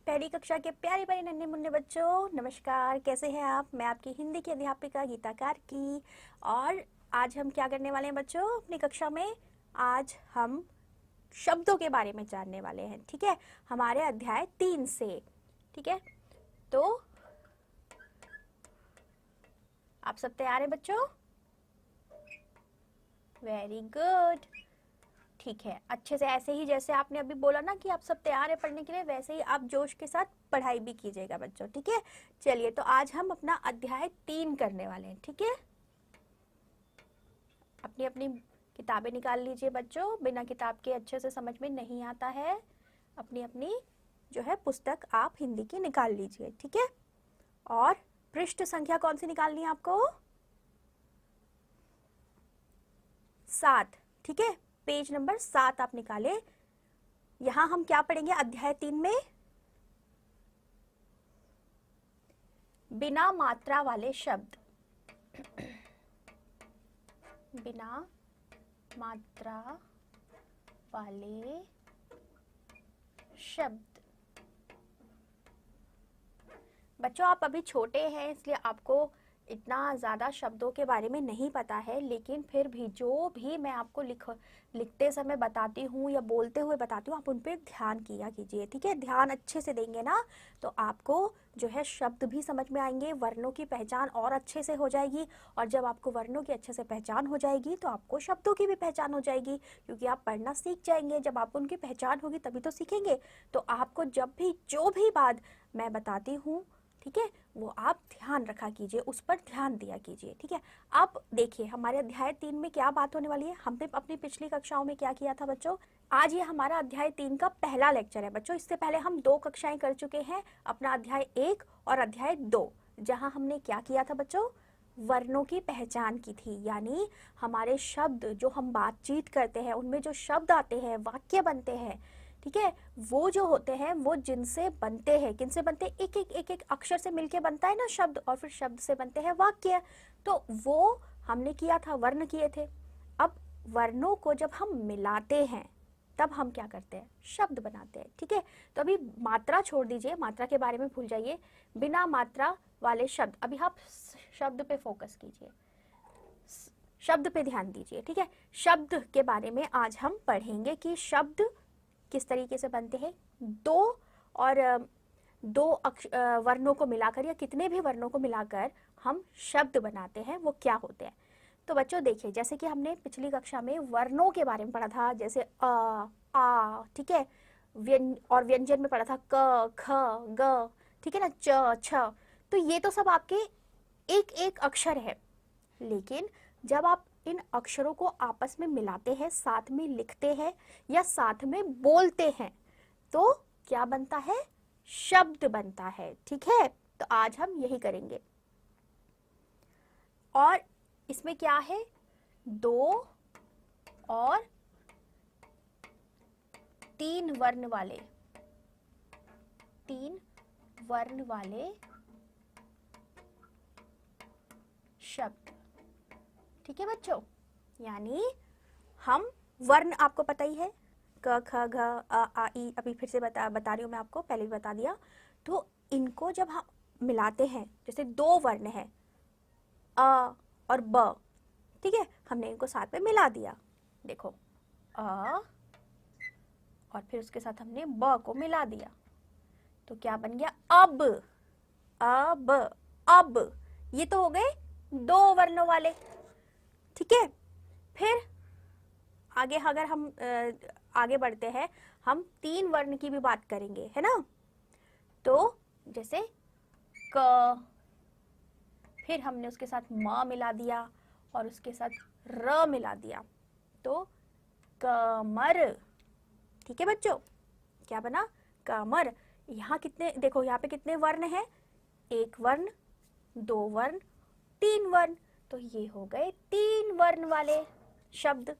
पहली कक्षा के प्यारे प्यारे नन्हे मुन्ने बच्चों, नमस्कार। कैसे हैं आप? मैं आपकी हिंदी की अध्यापिका गीता कार्की। और आज हम क्या करने वाले हैं बच्चों अपनी कक्षा में? आज हम शब्दों के बारे में जानने वाले हैं, ठीक है, हमारे अध्याय 3 से। ठीक है, तो आप सब तैयार हैं बच्चों? Very good. ठीक है, अच्छे से ऐसे ही जैसे आपने अभी बोला ना कि आप सब तैयार है पढ़ने के लिए, वैसे ही आप जोश के साथ पढ़ाई भी कीजिएगा बच्चों। ठीक है, चलिए तो आज हम अपना अध्याय 3 करने वाले हैं। ठीक है, अपनी अपनी किताबें निकाल लीजिए बच्चों। बिना किताब के अच्छे से समझ में नहीं आता है। अपनी अपनी जो है पुस्तक आप हिंदी की निकाल लीजिए। ठीक है, और पृष्ठ संख्या कौन सी निकालनी है आपको? 7। ठीक है, पेज नंबर 7 आप निकाले। यहां हम क्या पढ़ेंगे अध्याय 3 में? बिना मात्रा वाले शब्द। बिना मात्रा वाले शब्द। बच्चों आप अभी छोटे हैं इसलिए आपको इतना ज़्यादा शब्दों के बारे में नहीं पता है, लेकिन फिर भी जो भी मैं आपको लिखते समय बताती हूँ या बोलते हुए बताती हूँ, आप उन पर ध्यान किया कीजिए। ठीक है, ध्यान अच्छे से देंगे ना तो आपको जो है शब्द भी समझ में आएंगे, वर्णों की पहचान और अच्छे से हो जाएगी। और जब आपको वर्णों की अच्छे से पहचान हो जाएगी तो आपको शब्दों की भी पहचान हो जाएगी, क्योंकि आप पढ़ना सीख जाएंगे। जब आपको उनकी पहचान होगी तभी तो सीखेंगे। तो आपको जब भी जो भी बात मैं बताती हूँ, ठीक है, वो आप ध्यान रखा कीजिए, उस पर ध्यान दिया कीजिए। ठीक है, अब देखिए हमारे अध्याय 3 में क्या बात होने वाली है। हमने अपनी पिछली कक्षाओं में क्या किया था बच्चों? आज ये हमारा अध्याय 3 का पहला लेक्चर है बच्चों। इससे पहले हम 2 कक्षाएं कर चुके हैं, अपना अध्याय 1 और अध्याय 2, जहां हमने क्या किया था बच्चों? वर्णों की पहचान की थी। यानी हमारे शब्द जो हम बातचीत करते हैं उनमें जो शब्द आते हैं, वाक्य बनते हैं, ठीक है, वो जो होते हैं वो जिनसे बनते हैं, किनसे बनते हैं? एक एक अक्षर से मिलके बनता है ना शब्द, और फिर शब्द से बनते हैं वाक्य। तो वो हमने किया था, वर्ण किए थे। अब वर्णों को जब हम मिलाते हैं तब हम क्या करते हैं? शब्द बनाते हैं। ठीक है, तो अभी मात्रा छोड़ दीजिए, मात्रा के बारे में भूल जाइए। बिना मात्रा वाले शब्द, अभी आप शब्द पे फोकस कीजिए, शब्द पे ध्यान दीजिए। ठीक है, शब्द के बारे में आज हम पढ़ेंगे कि शब्द किस तरीके से बनते हैं। दो वर्णों को मिलाकर या कितने भी वर्णों को मिलाकर हम शब्द बनाते हैं, वो क्या होते हैं। तो बच्चों देखिए, जैसे कि हमने पिछली कक्षा में वर्णों के बारे में पढ़ा था, जैसे आ, ठीक है, और व्यंजन में पढ़ा था क ख ग, ठीक है ना, च छ। तो ये तो सब आपके एक एक अक्षर है, लेकिन जब आप इन अक्षरों को आपस में मिलाते हैं, साथ में लिखते हैं या साथ में बोलते हैं, तो क्या बनता है? शब्द बनता है। ठीक है, तो आज हम यही करेंगे। और इसमें क्या है? 2 और 3 वर्ण वाले, 3 वर्ण वाले शब्द। ठीक है बच्चों, यानी हम वर्ण आपको पता ही है, क ख ग आ ई, अभी फिर से बता रही हूँ मैं आपको, पहले भी बता दिया। तो इनको जब हम मिलाते हैं, जैसे 2 वर्ण है अ और ब, ठीक है, हमने इनको साथ में मिला दिया। देखो अ और फिर उसके साथ हमने ब को मिला दिया, तो क्या बन गया? अब, अब, अब। ये तो हो गए 2 वर्णों वाले। ठीक है, फिर आगे अगर हम आगे बढ़ते हैं, हम 3 वर्ण की भी बात करेंगे, है ना। तो जैसे क, फिर हमने उसके साथ म मिला दिया और उसके साथ र मिला दिया, तो कमर। ठीक है बच्चों, क्या बना? कमर। यहाँ कितने, देखो यहाँ पे कितने वर्ण हैं? 1 वर्ण, 2 वर्ण, 3 वर्ण। तो ये हो गए 3 वर्ण वाले शब्द।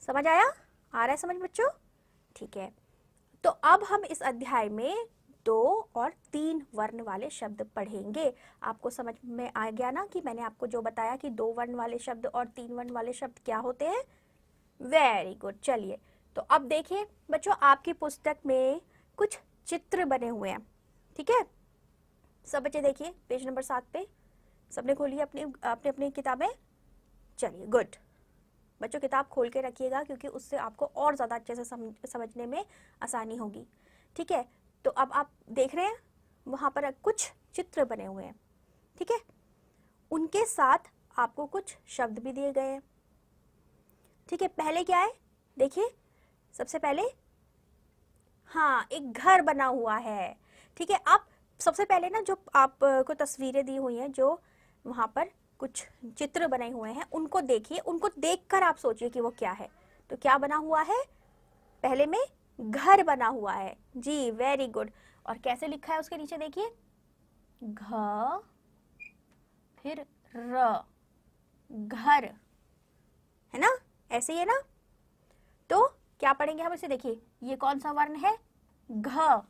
समझ आया? आ रहा है समझ बच्चों? ठीक है, तो अब हम इस अध्याय में 2 और 3 वर्ण वाले शब्द पढ़ेंगे। आपको समझ में आ गया ना कि मैंने आपको जो बताया कि 2 वर्ण वाले शब्द और 3 वर्ण वाले शब्द क्या होते हैं। Very good. चलिए, तो अब देखिए बच्चों, आपकी पुस्तक में कुछ चित्र बने हुए हैं। ठीक है, सब बच्चे देखिए पेज नंबर 7 पे, सबने खोली अपनी अपनी अपनी किताबें। चलिए गुड बच्चों, किताब खोल के रखिएगा क्योंकि उससे आपको और ज़्यादा अच्छे से समझने में आसानी होगी। ठीक है, तो अब आप देख रहे हैं वहाँ पर कुछ चित्र बने हुए हैं। ठीक है, उनके साथ आपको कुछ शब्द भी दिए गए हैं। ठीक है, पहले क्या है देखिए, सबसे पहले हाँ एक घर बना हुआ है। ठीक है, आप सबसे पहले ना जो आपको तस्वीरें दी हुई हैं, जो वहाँ पर कुछ चित्र बने हुए हैं, उनको देखिए, उनको देखकर आप सोचिए कि वो क्या है। तो क्या बना हुआ है, पहले में घर बना हुआ है जी, वेरी गुड। और कैसे लिखा है उसके नीचे देखिए, घ फिर र, घर, है ना, ऐसे ही है ना। तो क्या पढ़ेंगे हम इसे, देखिए ये कौन सा वर्ण है, घ,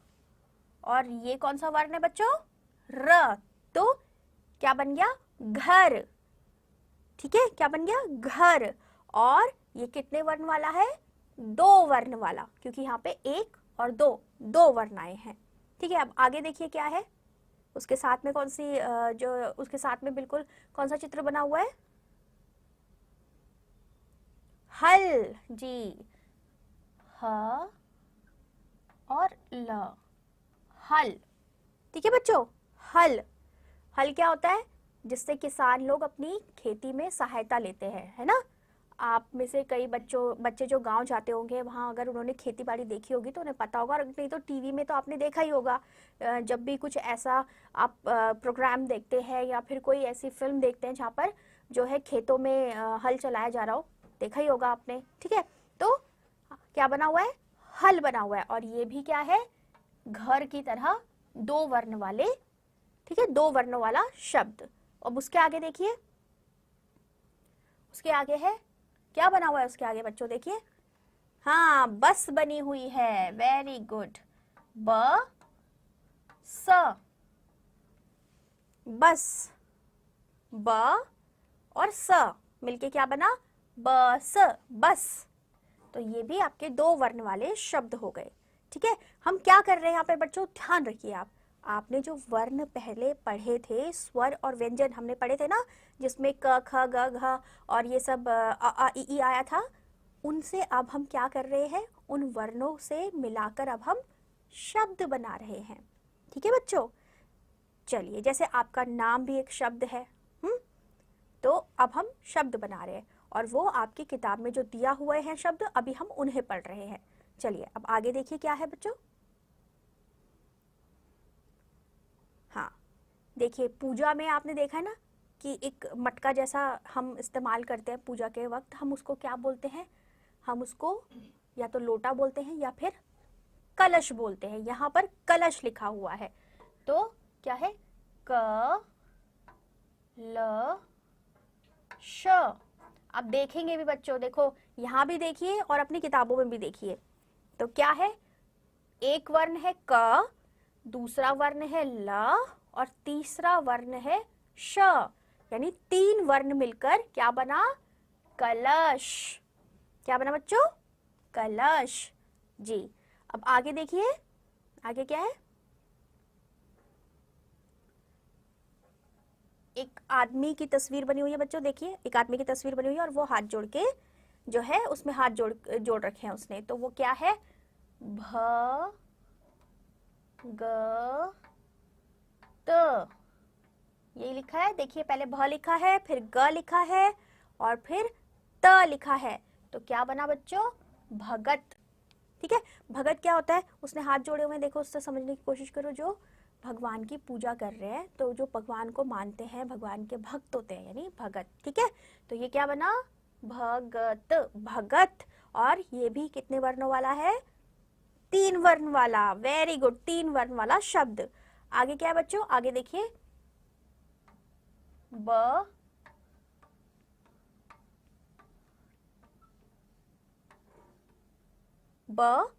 और ये कौन सा वर्ण है बच्चों, र। तो क्या बन गया, घर। ठीक है, क्या बन गया, घर। और ये कितने वर्ण वाला है, 2 वर्ण वाला, क्योंकि यहाँ पे 1 और 2 वर्ण आए हैं। ठीक है, अब आगे देखिए क्या है, उसके साथ में कौन सी जो उसके साथ में बिल्कुल कौन सा चित्र बना हुआ है, हल जी, ह और ल, हल। ठीक है बच्चों, हल, हल क्या होता है, जिससे किसान लोग अपनी खेती में सहायता लेते हैं, है ना। आप में से कई बच्चे जो गांव जाते होंगे, वहाँ अगर उन्होंने खेती बाड़ी देखी होगी तो उन्हें पता होगा, और नहीं तो टीवी में तो आपने देखा ही होगा। जब भी कुछ ऐसा आप प्रोग्राम देखते हैं या फिर कोई ऐसी फिल्म देखते हैं जहाँ पर जो है खेतों में हल चलाया जा रहा हो, देखा ही होगा आपने। ठीक है, तो क्या बना हुआ है, हल बना हुआ है, और ये भी क्या है, घर की तरह 2 वर्ण वाले, ठीक है, 2 वर्णों वाला शब्द। अब उसके आगे देखिए, उसके आगे है, क्या बना हुआ है उसके आगे बच्चों, देखिए, हाँ बस बनी हुई है, वेरी गुड, ब स, बस, ब और स मिलके क्या बना, बस, बस। तो ये भी आपके 2 वर्ण वाले शब्द हो गए। ठीक है, हम क्या कर रहे हैं यहाँ पे बच्चों, ध्यान रखिए आप, आपने जो वर्ण पहले पढ़े थे, स्वर और व्यंजन हमने पढ़े थे ना, जिसमें क ख ग घ और ये सब अ आ इ ई आया था, उनसे अब हम क्या कर रहे हैं, उन वर्णों से मिलाकर अब हम शब्द बना रहे हैं। ठीक है बच्चों, चलिए जैसे आपका नाम भी एक शब्द है, तो अब हम शब्द बना रहे हैं, और वो आपकी किताब में जो दिया हुए हैं शब्द, अभी हम उन्हें पढ़ रहे हैं। चलिए अब आगे देखिए क्या है बच्चों, हाँ देखिए, पूजा में आपने देखा है ना कि एक मटका जैसा हम इस्तेमाल करते हैं पूजा के वक्त, हम उसको क्या बोलते हैं, हम उसको या तो लोटा बोलते हैं या फिर कलश बोलते हैं। यहाँ पर कलश लिखा हुआ है, तो क्या है, क ल श। आप देखेंगे भी बच्चों, देखो यहाँ भी देखिए और अपनी किताबों में भी देखिए, तो क्या है, एक वर्ण है क, दूसरा वर्ण है ल, और तीसरा वर्ण है श, यानी 3 वर्ण मिलकर क्या बना, कलश। क्या बना बच्चों, कलश जी। अब आगे देखिए, आगे क्या है, एक आदमी की तस्वीर बनी हुई है बच्चों, देखिए एक आदमी की तस्वीर बनी हुई है और वो हाथ जोड़ के जो है उसमें हाथ जोड़ रखे हैं उसने, तो वो क्या है, भ ग त, यही लिखा है। देखिए पहले भ लिखा है, फिर ग लिखा है और फिर त लिखा है, तो क्या बना बच्चों, भगत। ठीक है, भगत क्या होता है, उसने हाथ जोड़े हुए हैं, देखो उससे समझने की कोशिश करो, जो भगवान की पूजा कर रहे हैं, तो जो भगवान को मानते हैं, भगवान के भक्त होते हैं, यानी भगत। ठीक है, तो ये क्या बना, भगत, भगत। और ये भी कितने वर्णों वाला है, 3 वर्ण वाला, वेरी गुड, 3 वर्ण वाला शब्द। आगे क्या है बच्चों, आगे देखिए, ब ब,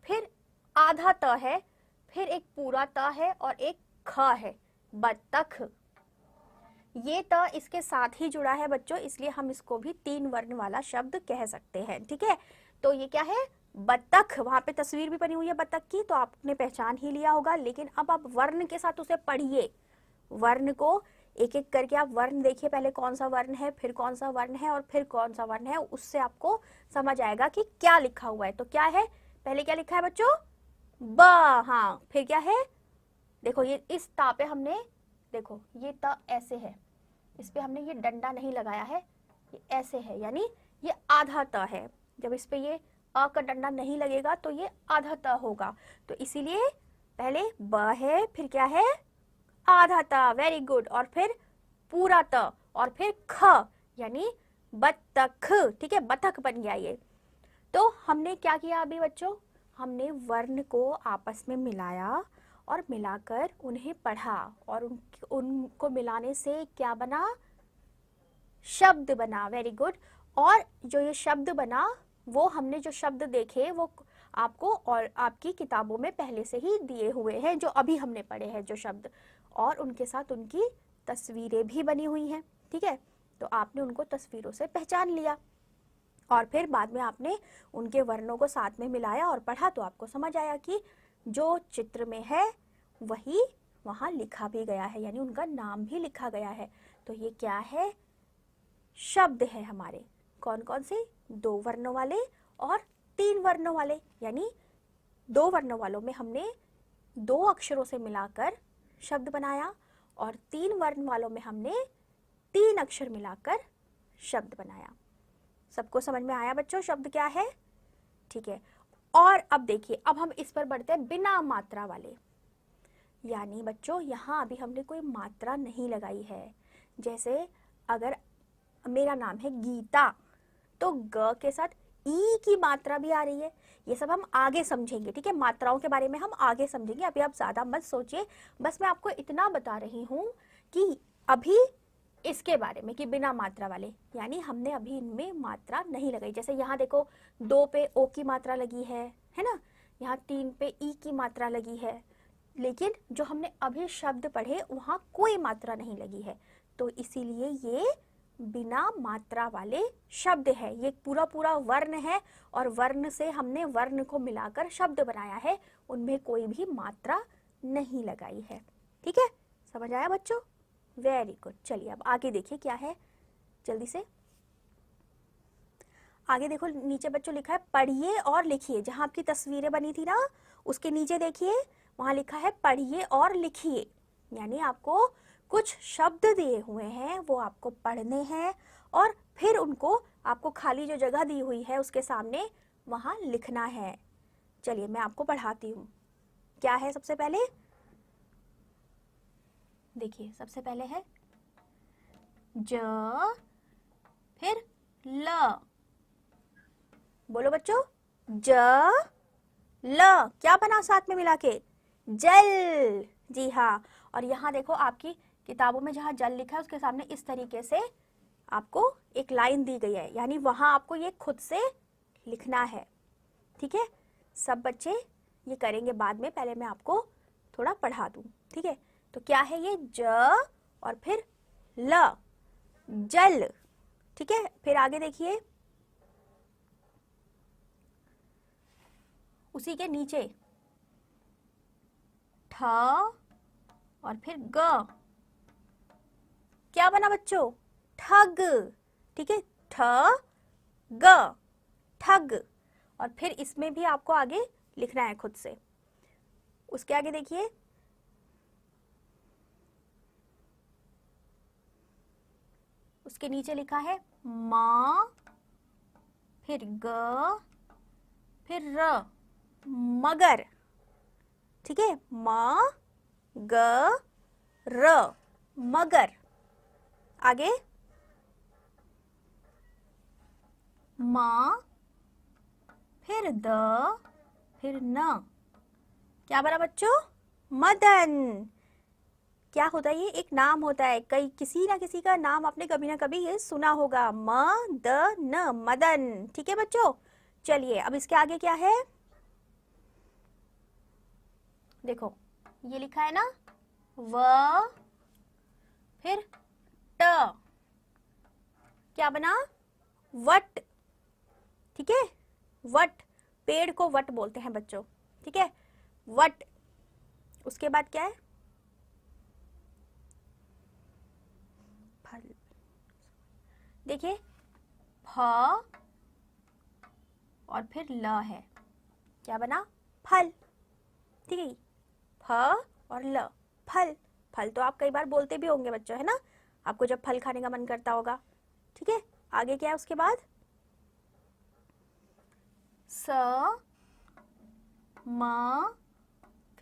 फिर आधा त है, फिर एक पूरा त है और एक ख है, बतख। ये त इसके साथ ही जुड़ा है बच्चों, इसलिए हम इसको भी 3 वर्ण वाला शब्द कह सकते हैं। ठीक है, तो ये क्या है, बतख, वहां पे तस्वीर भी बनी हुई है बतख की, तो आपने पहचान ही लिया होगा। लेकिन अब आप वर्ण के साथ उसे पढ़िए, वर्ण को एक एक करके आप वर्ण देखिए, पहले कौन सा वर्ण है, फिर कौन सा वर्ण है, और फिर कौन सा वर्ण है, उससे आपको समझ आएगा कि क्या लिखा हुआ है। तो क्या है, पहले क्या लिखा है बच्चों, ब, हाँ, फिर क्या है, देखो ये इस ता पे हमने, देखो ये ता ऐसे है, इस पे हमने ये डंडा नहीं लगाया है, ये ऐसे है, यानी ये आधा त है। जब इस पे ये अ का डंडा नहीं लगेगा तो ये आधा त होगा। तो इसीलिए पहले ब है, फिर क्या है, आधा त, वेरी गुड, और फिर पूरा त, और फिर ख, यानी बतख। ठीक है, बतख बन गया ये। तो हमने क्या किया अभी बच्चों, हमने वर्ण को आपस में मिलाया और मिलाकर उन्हें पढ़ा, और उनको मिलाने से क्या बना, शब्द बना। Very good. और जो ये शब्द बना, वो हमने जो शब्द देखे वो आपको और आपकी किताबों में पहले से ही दिए हुए हैं, जो अभी हमने पढ़े हैं जो शब्द, और उनके साथ उनकी तस्वीरें भी बनी हुई हैं। ठीक है, तो आपने उनको तस्वीरों से पहचान लिया, और फिर बाद में आपने उनके वर्णों को साथ में मिलाया और पढ़ा, तो आपको समझ आया कि जो चित्र में है वही वहाँ लिखा भी गया है, यानी उनका नाम भी लिखा गया है। तो ये क्या है, शब्द है हमारे। कौन कौन से, 2 वर्णों वाले और 3 वर्णों वाले, यानी 2 वर्णों वालों में हमने 2 अक्षरों से मिलाकर शब्द बनाया, और 3 वर्ण वालों में हमने 3 अक्षर मिलाकर शब्द बनाया। सबको समझ में आया बच्चों शब्द क्या है? ठीक है, और अब देखिए, अब हम इस पर बढ़ते हैं बिना मात्रा वाले, यानी बच्चों यहाँ अभी हमने कोई मात्रा नहीं लगाई है। जैसे अगर मेरा नाम है गीता, तो ग के साथ ई की मात्रा भी आ रही है। ये सब हम आगे समझेंगे, ठीक है, मात्राओं के बारे में हम आगे समझेंगे, अभी आप ज्यादा मत सोचिए। बस मैं आपको इतना बता रही हूँ कि अभी इसके बारे में कि बिना मात्रा वाले, यानी हमने अभी इनमें मात्रा नहीं लगाई। जैसे यहाँ देखो 2 पे ओ की मात्रा लगी है ना, यहाँ 3 पे ई की मात्रा लगी है, लेकिन जो हमने अभी शब्द पढ़े वहाँ कोई मात्रा नहीं लगी है, तो इसीलिए ये बिना मात्रा वाले शब्द है। ये पूरा पूरा वर्ण है, और वर्ण से हमने वर्ण को मिलाकर शब्द बनाया है, उनमें कोई भी मात्रा नहीं लगाई है। ठीक है, समझ आया बच्चों? Very good. चलिए अब आगे देखिए क्या है, जल्दी से आगे देखो। नीचे बच्चों लिखा है पढ़िए और लिखिए, जहां आपकी तस्वीरें बनी थी ना उसके नीचे देखिए, वहां लिखा है पढ़िए और लिखिए, यानी आपको कुछ शब्द दिए हुए हैं, वो आपको पढ़ने हैं, और फिर उनको आपको खाली जो जगह दी हुई है उसके सामने वहां लिखना है। चलिए मैं आपको पढ़ाती हूँ। क्या है, सबसे पहले देखिए, सबसे पहले है ज, फिर ल, बोलो बच्चों, ज ल, क्या बना साथ में मिला के, जल। जी हाँ, और यहाँ देखो आपकी किताबों में जहाँ जल लिखा है उसके सामने इस तरीके से आपको एक लाइन दी गई है, यानी वहाँ आपको ये खुद से लिखना है। ठीक है, सब बच्चे ये करेंगे बाद में, पहले मैं आपको थोड़ा पढ़ा दूँ। ठीक है, तो क्या है ये, ज और फिर ल, जल। ठीक है, फिर आगे देखिए, उसी के नीचे ठ और फिर ग, क्या बना बच्चों, ठग। ठीक है, ठ ग, ठग, और फिर इसमें भी आपको आगे लिखना है खुद से। उसके आगे देखिए, उसके नीचे लिखा है म, फिर ग, फिर र, मगर। ठीक है, म ग र, मगर। आगे म, फिर द, फिर न, क्या बना बच्चों, मदन। क्या होता है, ये एक नाम होता है, कई किसी ना किसी का नाम आपने कभी ना कभी ये सुना होगा, म द न, मदन। ठीक है बच्चों, चलिए अब इसके आगे क्या है, देखो ये लिखा है ना, व, फिर ट, क्या बना, वट। ठीक है, वट, पेड़ को वट बोलते हैं बच्चों, ठीक है, वट। उसके बाद क्या है, फल। देखिए फ और फिर ल है, क्या बना, फल, ठीक है, फ और ल, फल। फल तो आप कई बार बोलते भी होंगे बच्चों, है ना, आपको जब फल खाने का मन करता होगा, ठीक है। आगे क्या है उसके बाद, स म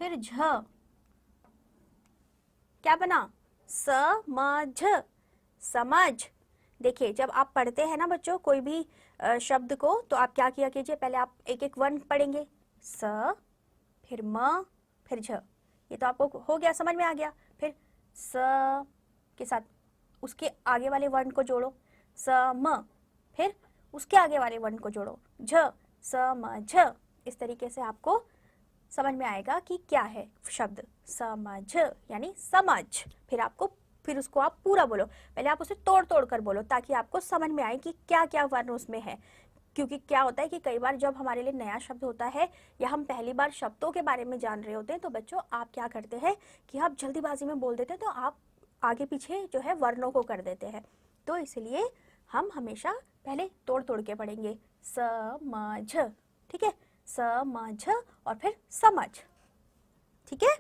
फिर झ, क्या बना, समझ, समझ। देखिए जब आप पढ़ते हैं ना बच्चों कोई भी शब्द को, तो आप क्या किया कीजिए, पहले आप एक एक वर्ण पढ़ेंगे, स फिर म फिर झ, ये तो आपको हो गया, समझ में आ गया। फिर स के साथ उसके आगे वाले वर्ण को जोड़ो, स म, फिर उसके आगे वाले वर्ण को जोड़ो, झ, स म झ। इस तरीके से आपको समझ में आएगा कि क्या है शब्द, समझ यानी समझ। फिर उसको आप पूरा बोलो, पहले आप उसे तोड़ तोड़ कर बोलो ताकि आपको समझ में आए कि क्या क्या वर्ण उसमें है। क्योंकि क्या होता है कि कई बार जब हमारे लिए नया शब्द होता है या हम पहली बार शब्दों के बारे में जान रहे होते हैं, तो बच्चों आप क्या करते हैं कि आप जल्दीबाजी में बोल देते हैं, तो आप आगे पीछे जो है वर्णों को कर देते हैं। तो इसलिए हम हमेशा पहले तोड़ तोड़ के पढ़ेंगे, समझ, ठीक है, समझ और फिर समझ, ठीक है।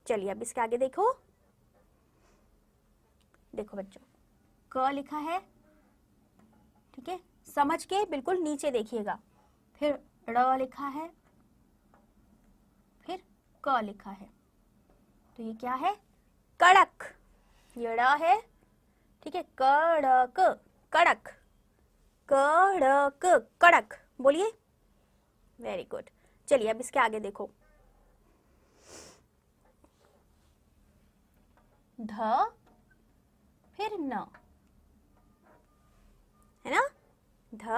चलिए अब इसके आगे देखो, देखो बच्चों क लिखा है, ठीक है, समझ के बिल्कुल नीचे देखिएगा, फिर ड़ लिखा है, फिर क लिखा है, तो ये क्या है, कड़क, ये ड़ है, ठीक है, कड़क, कड़क, कड़क, कड़क, बोलिए, वेरी गुड। चलिए अब इसके आगे देखो, ध फिर न, है ना, ध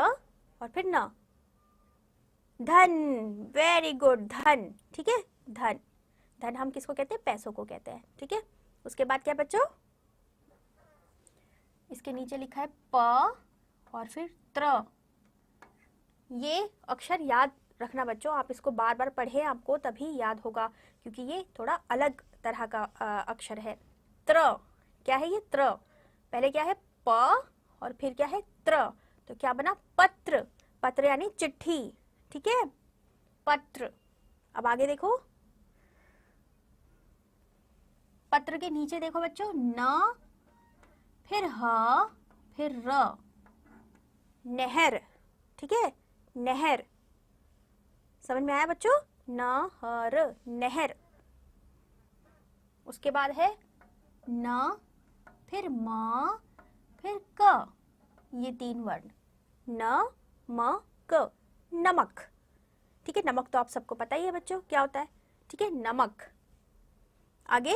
और फिर न, धन, वेरी गुड, धन, ठीक है, धन। धन हम किसको कहते हैं, पैसों को कहते हैं, ठीक है। उसके बाद क्या बच्चों, इसके नीचे लिखा है प और फिर त्र। ये अक्षर याद रखना बच्चों, आप इसको बार बार पढ़ें, आपको तभी याद होगा, क्योंकि ये थोड़ा अलग तरह का अक्षर है। त्र, क्या है ये, त्र, पहले क्या है प और फिर क्या है त्र, तो क्या बना, पत्र, पत्र यानी चिट्ठी, ठीक है, पत्र। अब आगे देखो, पत्र के नीचे देखो बच्चों, न फिर ह फिर र, नहर, ठीक है, नहर, समझ में आया बच्चों, नहर, नहर। उसके बाद है न फिर म फिर क, ये तीन वर्ण, न म क, नमक, ठीक है। नमक तो आप सबको पता ही है बच्चों क्या होता है, ठीक है, नमक। आगे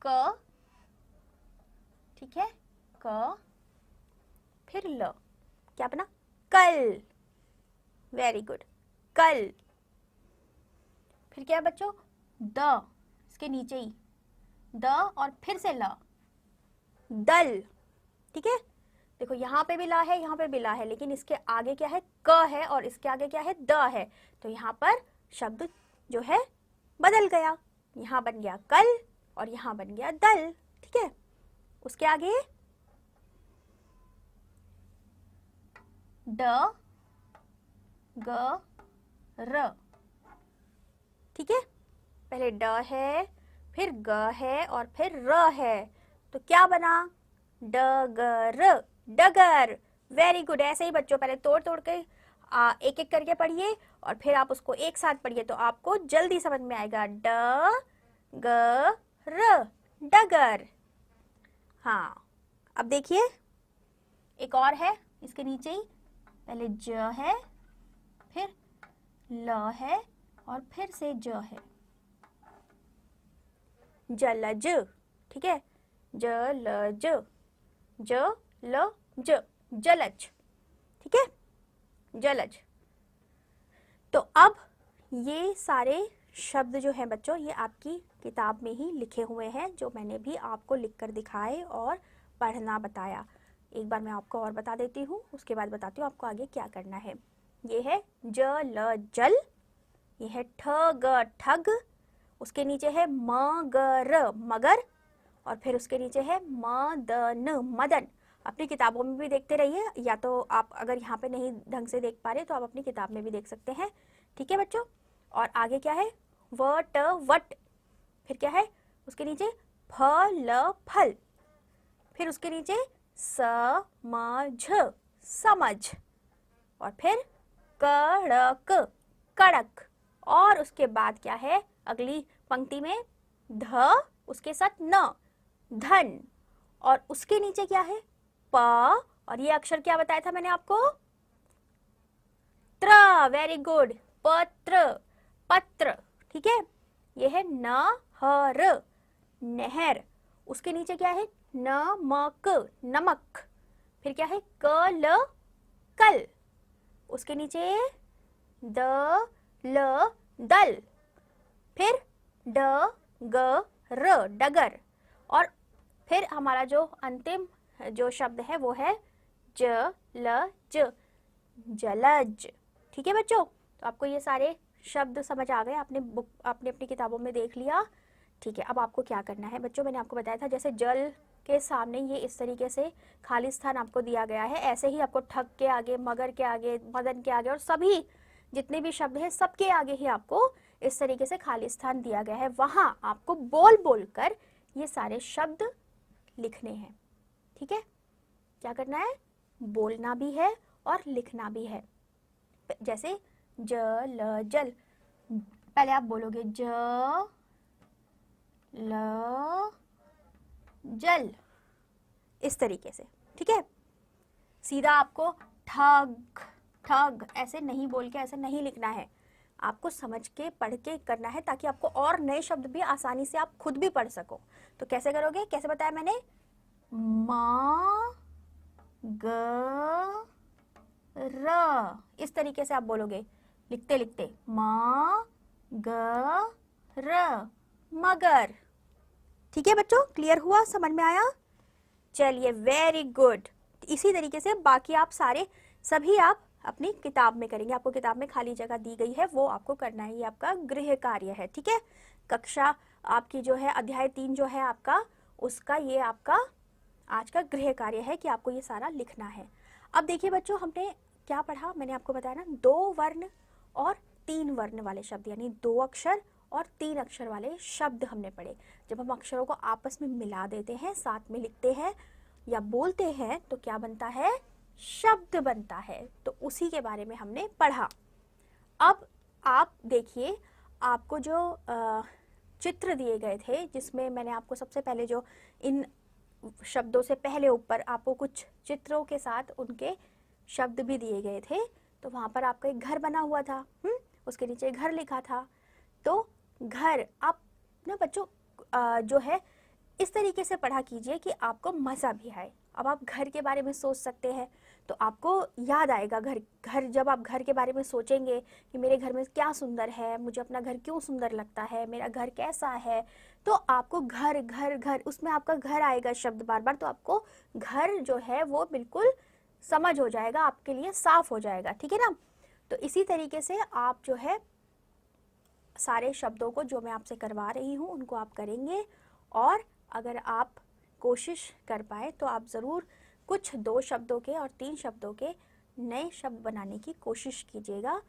क, ठीक है, क फिर ल, क्या बना, कल, वेरी गुड, कल। फिर क्या है बच्चों, द, इसके नीचे ही द और फिर से ल, दल, ठीक है। देखो यहाँ पे भी ला है, यहाँ पे भी ला है, लेकिन इसके आगे क्या है, क है और इसके आगे क्या है, द है, तो यहाँ पर शब्द जो है बदल गया, यहाँ बन गया कल और यहाँ बन गया दल, ठीक है। उसके आगे ड ग र, ठीक है, पहले ड है, फिर ग है और फिर र है, तो क्या बना, डगर, डगर, वेरी गुड। ऐसे ही बच्चों पहले तोड़ तोड़ के एक एक करके पढ़िए और फिर आप उसको एक साथ पढ़िए, तो आपको जल्दी समझ में आएगा, ड ग र, डगर। हाँ, अब देखिए एक और है इसके नीचे ही, पहले ज है, फिर ल है और फिर से ज है, जलज, ठीक है, जलज, ज ल ज, जलज, ठीक है, जलज। तो अब ये सारे शब्द जो हैं बच्चों, ये आपकी किताब में ही लिखे हुए हैं, जो मैंने भी आपको लिखकर दिखाए और पढ़ना बताया। एक बार मैं आपको और बता देती हूँ, उसके बाद बताती हूँ आपको आगे क्या करना है। ये है ज ल जल, ये है ठ ग ठग, उसके नीचे है म ग र मगर, और फिर उसके नीचे है म द न मदन। अपनी किताबों में भी देखते रहिए, या तो आप अगर यहाँ पे नहीं ढंग से देख पा रहे तो आप अपनी किताब में भी देख सकते हैं। ठीक है बच्चों। और आगे क्या है, व ट वट, फिर क्या है उसके नीचे फ ल फल, फिर उसके नीचे स म झ समझ, और फिर कड़क कड़क, और उसके बाद क्या है अगली पंक्ति में ध, उसके साथ न धन, और उसके नीचे क्या है प, और ये अक्षर क्या बताया था मैंने आपको, त्र। वेरी गुड, पत्र पत्र। ठीक है, ये है नहर नहर, उसके नीचे क्या है नमक नमक, फिर क्या है कल कल, उसके नीचे द ल दल, फिर ड ग र डगर, और फिर हमारा जो अंतिम जो शब्द है वो है ज ल ज जलज। ठीक है बच्चों, तो आपको ये सारे शब्द समझ आ गए, आपने अपनी किताबों में देख लिया। ठीक है, अब आपको क्या करना है बच्चों, मैंने आपको बताया था जैसे जल के सामने ये इस तरीके से खाली स्थान आपको दिया गया है, ऐसे ही आपको ठग के आगे, मगर के आगे, मदन के आगे, और सभी जितने भी शब्द हैं सबके आगे ही आपको इस तरीके से खाली स्थान दिया गया है। वहां आपको बोल बोल कर ये सारे शब्द लिखने हैं। ठीक है, क्या करना है, बोलना भी है और लिखना भी है। जैसे ज ल जल, पहले आप बोलोगे ज ल जल, इस तरीके से। ठीक है, सीधा आपको ठग ठग ऐसे नहीं बोल के, ऐसे नहीं लिखना है, आपको समझ के पढ़ के करना है, ताकि आपको और नए शब्द भी आसानी से आप खुद भी पढ़ सको। तो कैसे करोगे, कैसे बताया मैंने, मा ग र, इस तरीके से आप बोलोगे लिखते लिखते, मा ग र मगर। ठीक है बच्चों, क्लियर हुआ, समझ में आया? चलिए वेरी गुड। इसी तरीके से बाकी आप सारे सभी आप अपनी किताब में करेंगे, आपको किताब में खाली जगह दी गई है वो आपको करना है, ये आपका गृह कार्य है। ठीक है, कक्षा आपकी जो है अध्याय 3 जो है आपका, उसका ये आपका आज का गृह कार्य है कि आपको ये सारा लिखना है। अब देखिए बच्चों, हमने क्या पढ़ा, मैंने आपको बताया ना, 2 वर्ण और 3 वर्ण वाले शब्द, यानी 2 अक्षर और 3 अक्षर वाले शब्द हमने पढ़े। जब हम अक्षरों को आपस में मिला देते हैं, साथ में लिखते हैं या बोलते हैं, तो क्या बनता है, शब्द बनता है। तो उसी के बारे में हमने पढ़ा। अब आप देखिए, आपको जो चित्र दिए गए थे, जिसमें मैंने आपको सबसे पहले जो इन शब्दों से पहले ऊपर आपको कुछ चित्रों के साथ उनके शब्द भी दिए गए थे, तो वहां पर आपका एक घर बना हुआ था, उसके नीचे घर लिखा था। तो घर आप ना बच्चों जो है इस तरीके से पढ़ा कीजिए कि आपको मज़ा भी आए। अब आप घर के बारे में सोच सकते हैं, तो आपको याद आएगा घर। घर जब आप घर के बारे में सोचेंगे कि मेरे घर में क्या सुंदर है, मुझे अपना घर क्यों सुंदर लगता है, मेरा घर कैसा है, तो आपको घर घर घर, उसमें आपका घर आएगा शब्द बार बार, तो आपको घर जो है वो बिल्कुल समझ हो जाएगा, आपके लिए साफ हो जाएगा। ठीक है ना? तो इसी तरीके से आप जो है सारे शब्दों को जो मैं आपसे करवा रही हूँ उनको आप करेंगे, और अगर आप कोशिश कर पाए तो आप ज़रूर कुछ 2 शब्दों के और 3 शब्दों के नए शब्द बनाने की कोशिश कीजिएगा,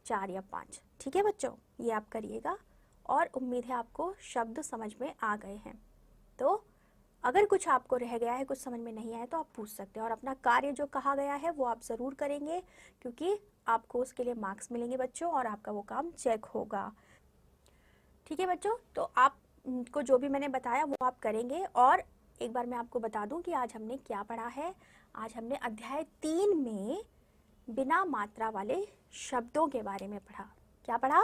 4 या 5। ठीक है बच्चों, ये आप करिएगा, और उम्मीद है आपको शब्द समझ में आ गए हैं। तो अगर कुछ आपको रह गया है, कुछ समझ में नहीं आया, तो आप पूछ सकते हैं, और अपना कार्य जो कहा गया है वो आप ज़रूर करेंगे, क्योंकि आपको उसके लिए मार्क्स मिलेंगे बच्चों, और आपका वो काम चेक होगा। ठीक है बच्चों, तो आपको जो भी मैंने बताया वो आप करेंगे। और एक बार मैं आपको बता दूं कि आज हमने क्या पढ़ा है। आज हमने अध्याय 3 में बिना मात्रा वाले शब्दों के बारे में पढ़ा। क्या पढ़ा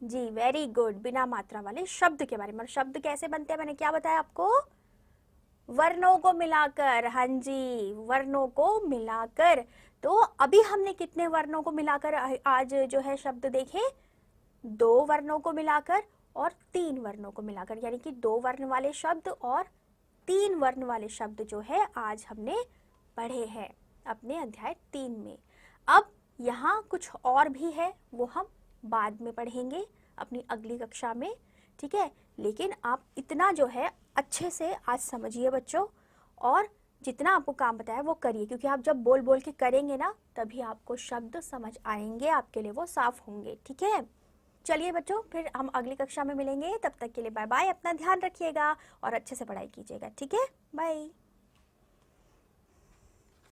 जी? वेरी गुड, बिना मात्रा वाले शब्द के बारे में। और शब्द कैसे बनते हैं मैंने क्या बताया आपको? वर्णों को मिलाकर। हाँ जी, वर्णों को मिलाकर। तो अभी हमने कितने वर्णों को मिलाकर आज जो है शब्द देखे? 2 वर्णों को मिलाकर और 3 वर्णों को मिलाकर, यानी कि 2 वर्ण वाले शब्द और 3 वर्ण वाले शब्द जो है आज हमने पढ़े हैं अपने अध्याय 3 में। अब यहाँ कुछ और भी है, वो हम बाद में पढ़ेंगे अपनी अगली कक्षा में, ठीक है। लेकिन आप इतना जो है अच्छे से आज समझिए बच्चों, और जितना आपको काम बताया वो करिए, क्योंकि आप जब बोल बोल के करेंगे ना तभी आपको शब्द समझ आएंगे, आपके लिए वो साफ होंगे, ठीक है। चलिए बच्चों, फिर हम अगली कक्षा में मिलेंगे, तब तक के लिए बाय बाय, अपना ध्यान रखिएगा और अच्छे से पढ़ाई कीजिएगा, ठीक है, बाय।